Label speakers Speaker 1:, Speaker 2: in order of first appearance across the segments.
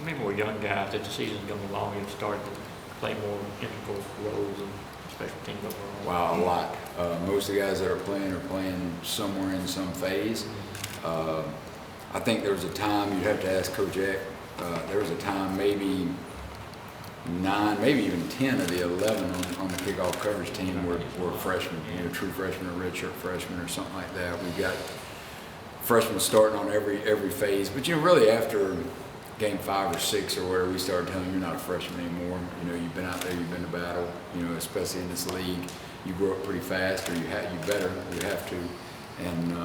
Speaker 1: many more young guys as the season's going along have started to play more integral roles in special teams overall?
Speaker 2: Wow, a lot. Most of the guys that are playing somewhere in some phase. I think there was a time, you'd have to ask Coach Eck, there was a time maybe 9, maybe even 10 of the 11 on the kickoff coverage team were freshmen, true freshmen or redshirt freshmen or something like that. We've got freshmen starting on every phase, but really after game 5 or 6 or whatever, we started telling them, you're not a freshman anymore. You've been out there, you've been to battle. Especially in this league, you grow up pretty fast, or you have to. And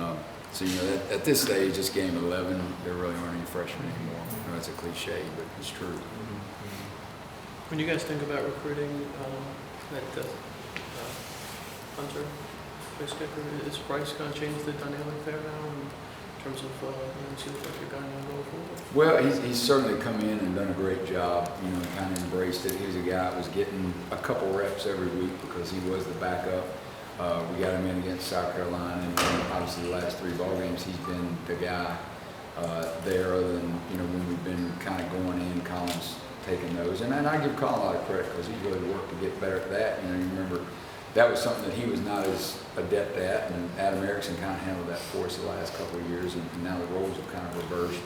Speaker 2: so at this stage, it's game 11. There really aren't any freshmen anymore. That's a cliche, but it's true.
Speaker 3: When you guys think about recruiting at Hunter, place kicker, is Bryce going to change the dynamic there now in terms of see what you're going to go forward?
Speaker 2: Well, he's certainly come in and done a great job. Kind of embraced it. He was a guy that was getting a couple reps every week because he was the backup. We got him in against South Carolina, and obviously the last 3 ball games he's been the guy there. Other than when we've been kind of going in, Colin's taking those, and I give Colin a lot of credit because he's really worked to get better at that. You remember that was something that he was not as adept at, and Adam Erickson kind of handled that for us the last couple of years, and now the roles have kind of reversed.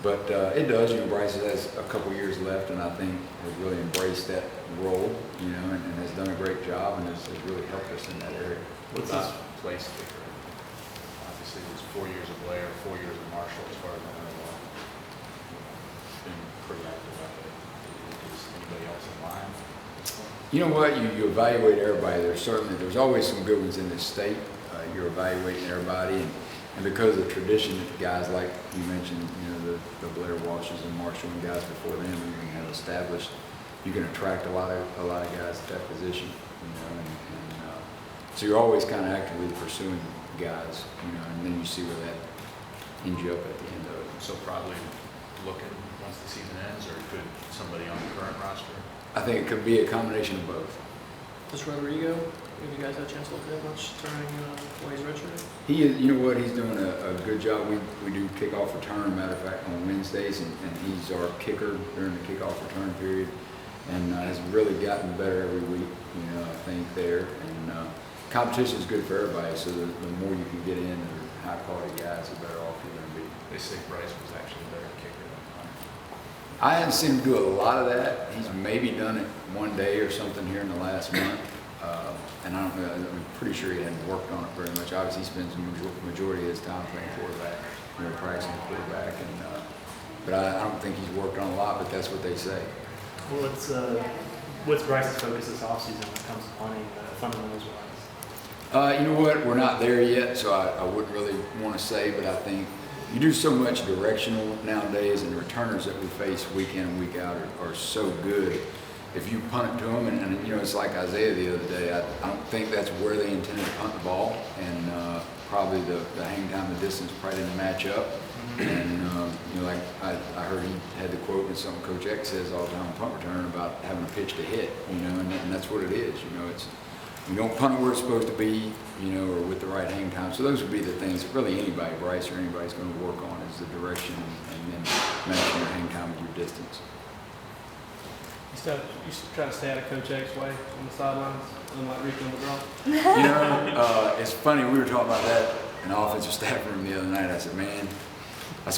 Speaker 2: But it does. Bryce has a couple of years left, and I think has really embraced that role, and has done a great job, and has really helped us in that area.
Speaker 4: What's his place kicker? Obviously, it was 4 years of Blair, 4 years of Marshall, as far as I know. Been pretty active out there. Is anybody else in line?
Speaker 2: You know what? You evaluate everybody. There's always some good ones in this state. You're evaluating everybody, and because of the tradition, guys like you mentioned, the Blair Walshes and Marshall and guys before them, you're going to have established. You can attract a lot of guys at that position, and so you're always kind of actively pursuing guys, and then you see where that ends you up at the end of it.
Speaker 4: So probably looking once the season ends, or could somebody on the current roster?
Speaker 2: I think it could be a combination of both.
Speaker 3: Does Rodrigo, have you guys had a chance to look at much during when he's redshirting?
Speaker 2: He is, he's doing a good job. We do kickoff return, matter of fact, on Wednesdays, and he's our kicker during the kickoff return period, and has really gotten better every week, I think there. And competition is good for everybody, so the more you can get in and high quality guys, the better off you're going to be.
Speaker 4: They say Bryce was actually a better kicker than Hunter.
Speaker 2: I haven't seen him do a lot of that. He's maybe done it one day or something here in the last month. And I don't know, I'm pretty sure he hadn't worked on it very much. Obviously, he spends the majority of his time playing quarterback, practicing quarterback. But I don't think he's worked on a lot, but that's what they say.
Speaker 5: Well, what's Bryce's focus this offseason when it comes to punting, fundamentals-wise?
Speaker 2: You know what? We're not there yet, so I wouldn't really want to say, but I think you do so much directional nowadays, and the returners that we face week in and week out are so good. If you punt it to them, and it's like Isaiah the other day, I don't think that's where they intended to punt the ball, and probably the hang time, the distance probably didn't match up. And like I heard he had the quote, and something Coach Eck says all the time on punt return about having a pitch to hit, and that's what it is. It's you don't punt it where it's supposed to be, or with the right hang time. So those would be the things that really anybody, Bryce or anybody's going to work on, is the direction and then matching your hang time with your distance.
Speaker 5: You try to stay out of Coach Eck's way on the sidelines, unlike Rico and LeBron.
Speaker 2: It's funny, we were talking about that in the offensive staff room the other night. I said,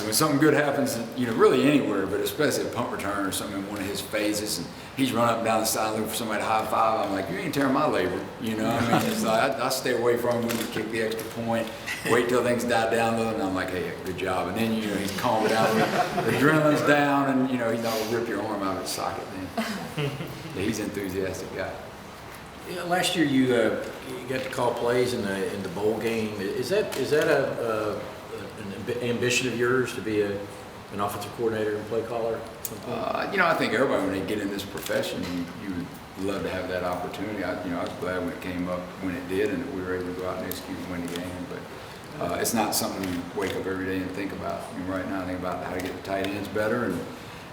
Speaker 2: when something good happens, really anywhere, but especially a punt return or something in one of his phases, and he's running up and down the side looking for somebody to high five, I'm like, you ain't tearing my labor, It's like, I stay away from him when you kick the extra point, wait till things die down a little, and I'm like, hey, good job. And then, he's calming down, the adrenaline's down, and, he's not going to rip your arm out of the socket then. Yeah, he's an enthusiastic guy.
Speaker 6: Yeah, last year you got to call plays in the bowl game. Is that an ambition of yours to be an offensive coordinator and play caller?
Speaker 2: I think everybody, when they get in this profession, you would love to have that opportunity. I was glad when it came up when it did, and that we were able to go out and execute and win the game. But it's not something you wake up every day and think about. Right now, I think about how to get the tight ends better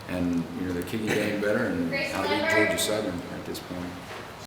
Speaker 2: and the kicking game better, and how to beat Georgia Southern at this point.